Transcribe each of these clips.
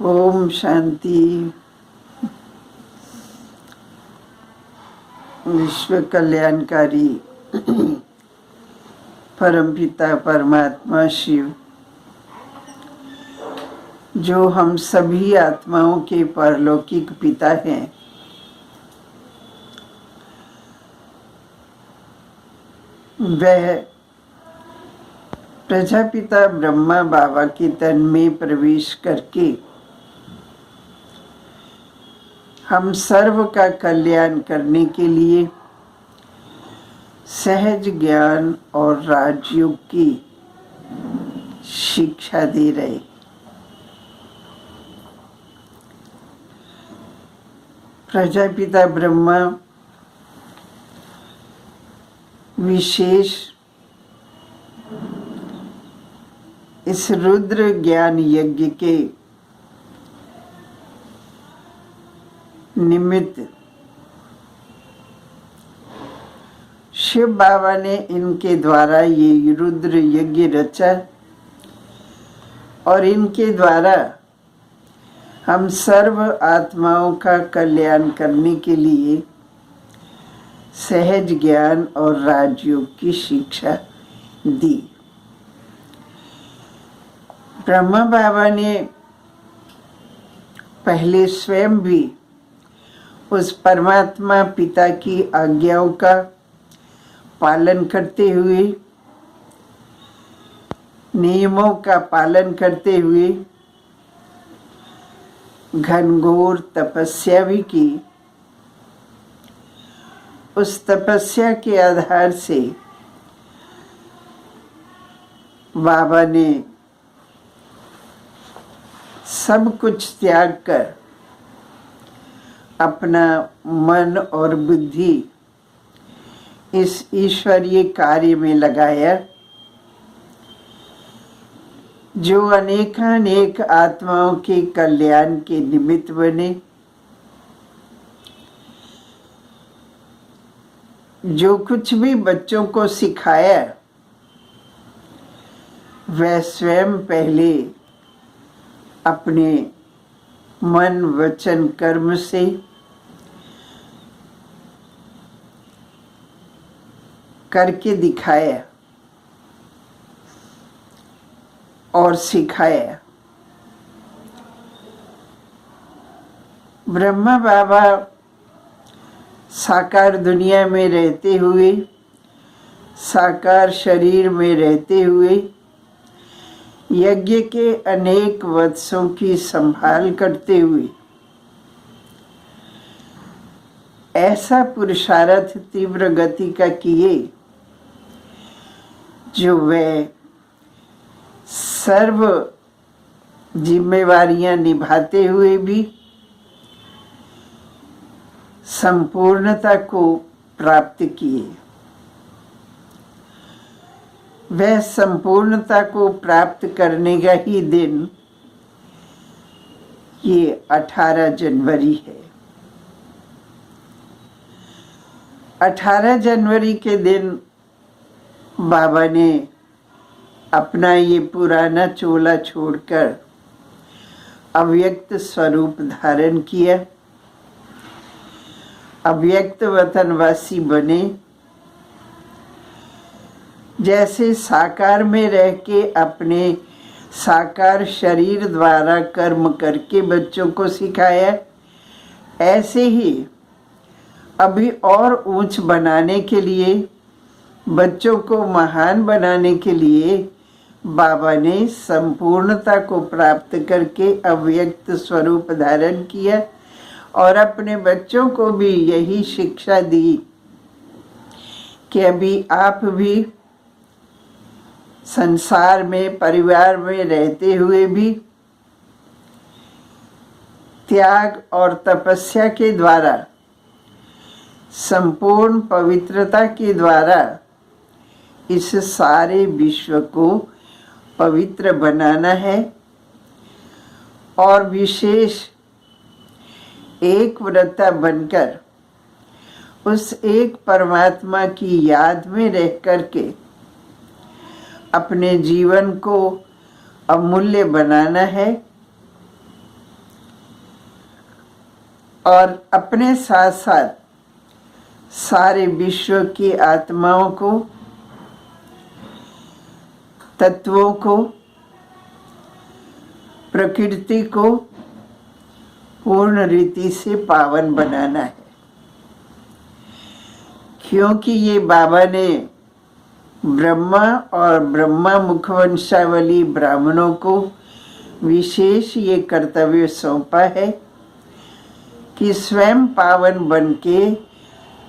ओम शांति। विश्व कल्याणकारी परमपिता परमात्मा शिव, जो हम सभी आत्माओं के परलौकिक पिता हैं, वह प्रजापिता ब्रह्मा बाबा के तन में प्रवेश करके हम सर्व का कल्याण करने के लिए सहज ज्ञान और राजयोग की शिक्षा दे रहे। प्रजापिता ब्रह्मा विशेष इस रुद्र ज्ञान यज्ञ के निमित्त शिव बाबा ने इनके द्वारा ये रुद्र यज्ञ रचा और इनके द्वारा हम सर्व आत्माओं का कल्याण करने के लिए सहज ज्ञान और राजयोग की शिक्षा दी। ब्रह्मा बाबा ने पहले स्वयं भी उस परमात्मा पिता की आज्ञाओं का पालन करते हुए, नियमों का पालन करते हुए घनघोर तपस्या भी की। उस तपस्या के आधार से बाबा ने सब कुछ त्याग कर अपना मन और बुद्धि इस ईश्वरीय कार्य में लगाया, जो अनेकानेक आत्माओं के कल्याण के निमित्त बने। जो कुछ भी बच्चों को सिखाया, वह स्वयं पहले अपने मन वचन कर्म से करके दिखाया और सिखाया। ब्रह्मा बाबा साकार दुनिया में रहते हुए, साकार शरीर में रहते हुए यज्ञ के अनेक वत्सों की संभाल करते हुए ऐसा पुरुषार्थ तीव्र गति का किए, जो वह सर्व जिम्मेवारियां निभाते हुए भी संपूर्णता को प्राप्त किए। वह संपूर्णता को प्राप्त करने का ही दिन ये 18 जनवरी है। 18 जनवरी के दिन बाबा ने अपना ये पुराना चोला छोड़कर अव्यक्त स्वरूप धारण किया, अव्यक्त वतनवासी बने। जैसे साकार में रह के अपने साकार शरीर द्वारा कर्म करके बच्चों को सिखाया, ऐसे ही अभी और ऊंच बनाने के लिए, बच्चों को महान बनाने के लिए बाबा ने संपूर्णता को प्राप्त करके अव्यक्त स्वरूप धारण किया और अपने बच्चों को भी यही शिक्षा दी कि अभी आप भी संसार में, परिवार में रहते हुए भी त्याग और तपस्या के द्वारा, संपूर्ण पवित्रता के द्वारा इस सारे विश्व को पवित्र बनाना है और विशेष एक व्रता बनकर उस एक परमात्मा की याद में रह करके अपने जीवन को अमूल्य बनाना है और अपने साथ साथ सारे विश्व की आत्माओं को, तत्वों को, प्रकृति को पूर्ण रीति से पावन बनाना है। क्योंकि ये बाबा ने ब्रह्मा और ब्रह्मा मुखवंशावली ब्राह्मणों को विशेष ये कर्तव्य सौंपा है कि स्वयं पावन बन के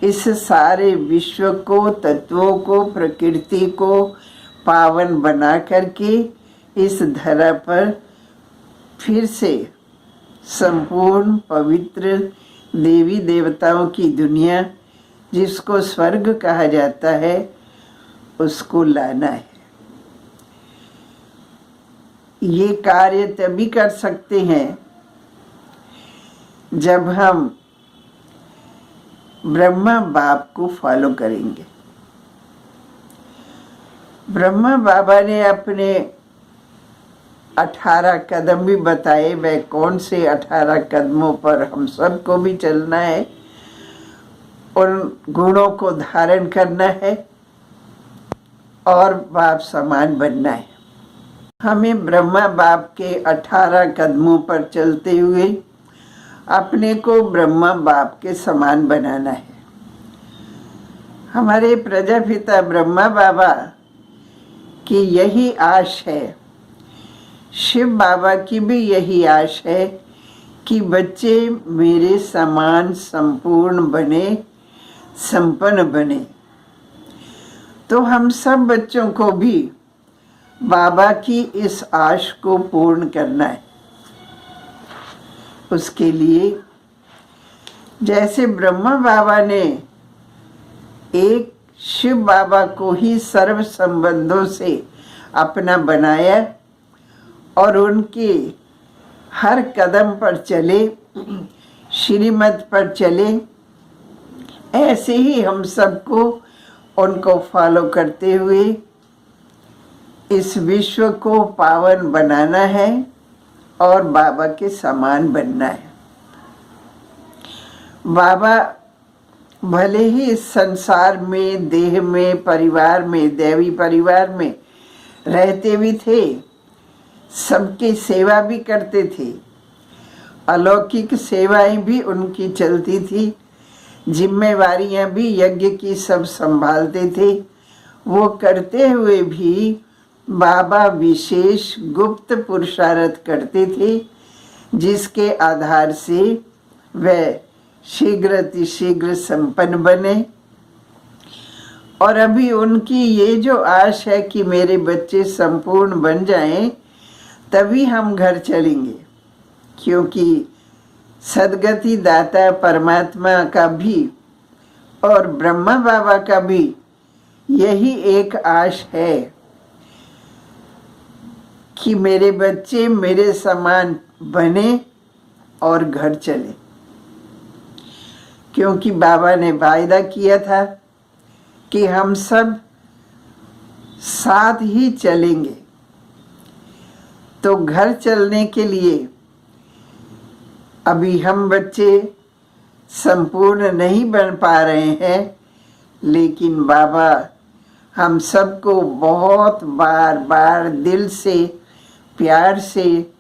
इस सारे विश्व को, तत्वों को, प्रकृति को पावन बना करके इस धरा पर फिर से संपूर्ण पवित्र देवी देवताओं की दुनिया, जिसको स्वर्ग कहा जाता है, उसको लाना है। ये कार्य तभी कर सकते हैं जब हम ब्रह्मा बाप को फॉलो करेंगे। ब्रह्मा बाबा ने अपने 18 कदम भी बताए। वह कौन से 18 कदमों पर हम सबको भी चलना है, उन गुणों को धारण करना है और बाप समान बनना है। हमें ब्रह्मा बाप के 18 कदमों पर चलते हुए अपने को ब्रह्मा बाप के समान बनाना है। हमारे प्रजापिता ब्रह्मा बाबा की यही आश है, शिव बाबा की भी यही आश है कि बच्चे मेरे समान संपूर्ण बने, संपन्न बने। तो हम सब बच्चों को भी बाबा की इस आश को पूर्ण करना है। उसके लिए जैसे ब्रह्मा बाबा ने एक शिव बाबा को ही सर्व संबंधों से अपना बनाया और उनके हर कदम पर चले, श्रीमत पर चले, ऐसे ही हम सबको उनको फॉलो करते हुए इस विश्व को पावन बनाना है और बाबा के समान बनना है। बाबा भले ही इस संसार में, देह में, परिवार में, दैवी परिवार में रहते भी थे, सबकी सेवा भी करते थे, अलौकिक सेवाएं भी उनकी चलती थी, जिम्मेवारियां भी यज्ञ की सब संभालते थे। वो करते हुए भी बाबा विशेष गुप्त पुरुषार्थ करते थे, जिसके आधार से वह शीघ्र संपन्न बने। और अभी उनकी ये जो आश है कि मेरे बच्चे संपूर्ण बन जाएं, तभी हम घर चलेंगे। क्योंकि सदगति दाता परमात्मा का भी और ब्रह्मा बाबा का भी यही एक आश है कि मेरे बच्चे मेरे समान बने और घर चले। क्योंकि बाबा ने वायदा किया था कि हम सब साथ ही चलेंगे। तो घर चलने के लिए अभी हम बच्चे संपूर्ण नहीं बन पा रहे हैं, लेकिन बाबा हम सबको बहुत बार बार दिल से, प्यार से,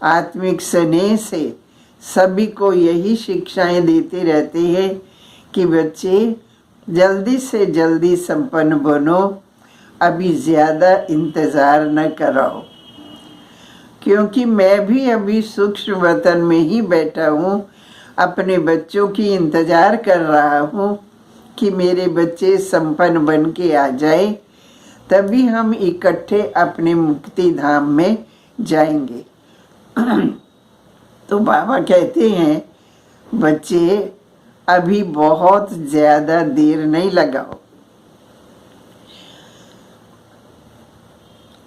आत्मिक स्नेह से सभी को यही शिक्षाएं देते रहते हैं कि बच्चे जल्दी से जल्दी संपन्न बनो, अभी ज़्यादा इंतज़ार न कराओ। क्योंकि मैं भी अभी सूक्ष्म वतन में ही बैठा हूँ, अपने बच्चों की इंतज़ार कर रहा हूँ कि मेरे बच्चे संपन्न बन के आ जाए, तभी हम इकट्ठे अपने मुक्ति धाम में जाएंगे। तो बाबा कहते हैं, बच्चे अभी बहुत ज़्यादा देर नहीं लगाओ।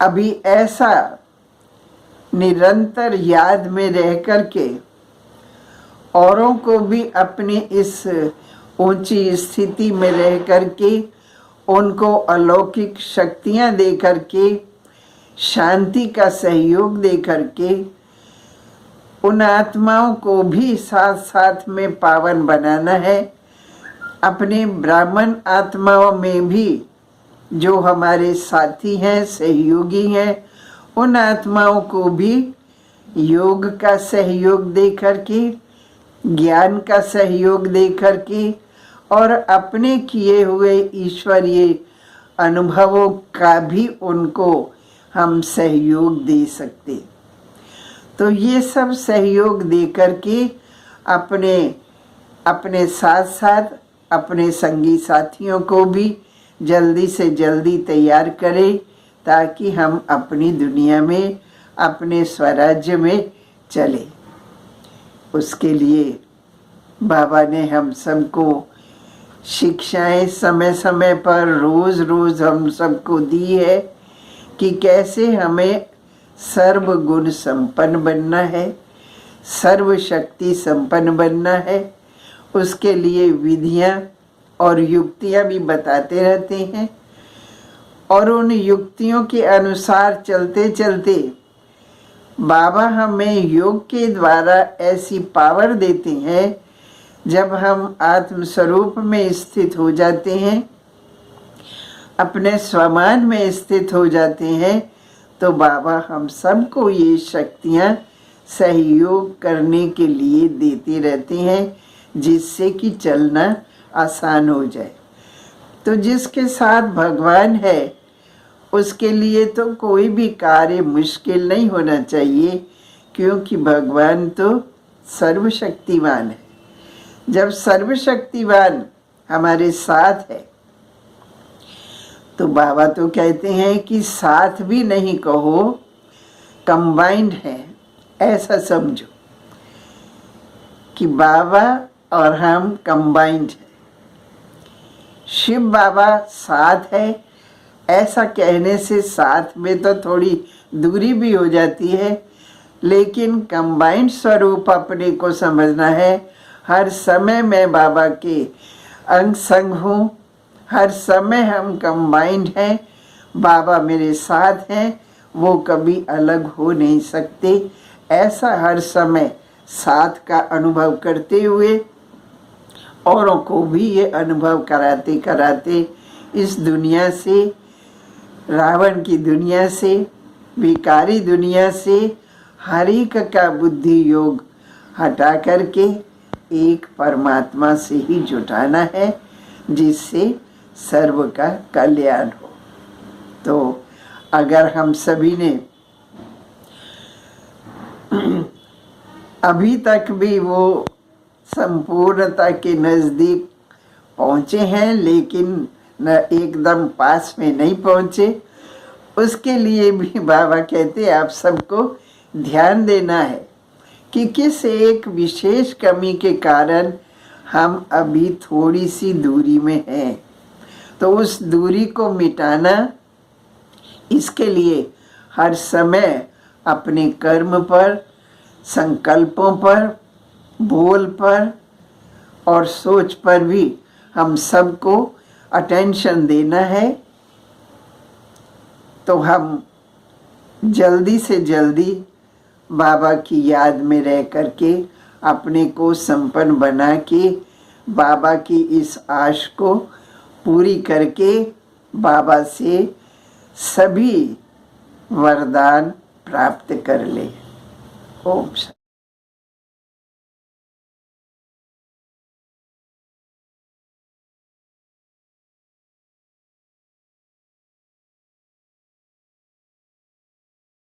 अभी ऐसा निरंतर याद में रह कर के औरों को भी अपनी इस ऊंची स्थिति में रह कर के उनको अलौकिक शक्तियां दे कर के, शांति का सहयोग दे कर के उन आत्माओं को भी साथ साथ में पावन बनाना है। अपने ब्राह्मण आत्माओं में भी जो हमारे साथी हैं, सहयोगी हैं, उन आत्माओं को भी योग का सहयोग दे करके, ज्ञान का सहयोग दे करके और अपने किए हुए ईश्वरीय अनुभवों का भी उनको हम सहयोग दे सकते। तो ये सब सहयोग दे करके अपने अपने साथ साथ अपने संगी साथियों को भी जल्दी से जल्दी तैयार करें, ताकि हम अपनी दुनिया में, अपने स्वराज्य में चले। उसके लिए बाबा ने हम सबको शिक्षाएं समय समय पर रोज़ रोज़ हम सबको दी है कि कैसे हमें सर्व गुण संपन्न बनना है, सर्व शक्ति संपन्न बनना है। उसके लिए विधियां और युक्तियां भी बताते रहते हैं और उन युक्तियों के अनुसार चलते चलते बाबा हमें योग के द्वारा ऐसी पावर देते हैं, जब हम आत्म स्वरूप में स्थित हो जाते हैं, अपने स्वमान में स्थित हो जाते हैं, तो बाबा हम सबको ये शक्तियाँ सहयोग करने के लिए देते रहते हैं, जिससे कि चलना आसान हो जाए। तो जिसके साथ भगवान है उसके लिए तो कोई भी कार्य मुश्किल नहीं होना चाहिए, क्योंकि भगवान तो सर्वशक्तिवान है। जब सर्वशक्तिवान हमारे साथ है तो बाबा तो कहते हैं कि साथ भी नहीं कहो, कंबाइंड है। ऐसा समझो कि बाबा और हम कंबाइंड हैं। शिव बाबा साथ है, ऐसा कहने से साथ में तो थोड़ी दूरी भी हो जाती है, लेकिन कंबाइंड स्वरूप अपने को समझना है। हर समय मैं बाबा के अंग संग हूँ, हर समय हम कंबाइंड हैं, बाबा मेरे साथ हैं, वो कभी अलग हो नहीं सकते। ऐसा हर समय साथ का अनुभव करते हुए औरों को भी ये अनुभव कराते कराते इस दुनिया से, रावण की दुनिया से, विकारी दुनिया से हर एक का बुद्धि योग हटा करके एक परमात्मा से ही जुटाना है, जिससे सर्व का कल्याण हो। तो अगर हम सभी ने अभी तक भी वो संपूर्णता के नज़दीक पहुँचे हैं, लेकिन न एकदम पास में नहीं पहुँचे, उसके लिए भी बाबा कहते हैं आप सबको ध्यान देना है कि किस एक विशेष कमी के कारण हम अभी थोड़ी सी दूरी में हैं। तो उस दूरी को मिटाना, इसके लिए हर समय अपने कर्म पर, संकल्पों पर, बोल पर और सोच पर भी हम सबको अटेंशन देना है। तो हम जल्दी से जल्दी बाबा की याद में रह करके अपने को संपन्न बना के बाबा की इस आश को पूरी करके बाबा से सभी वरदान प्राप्त कर ले। ओम शांति।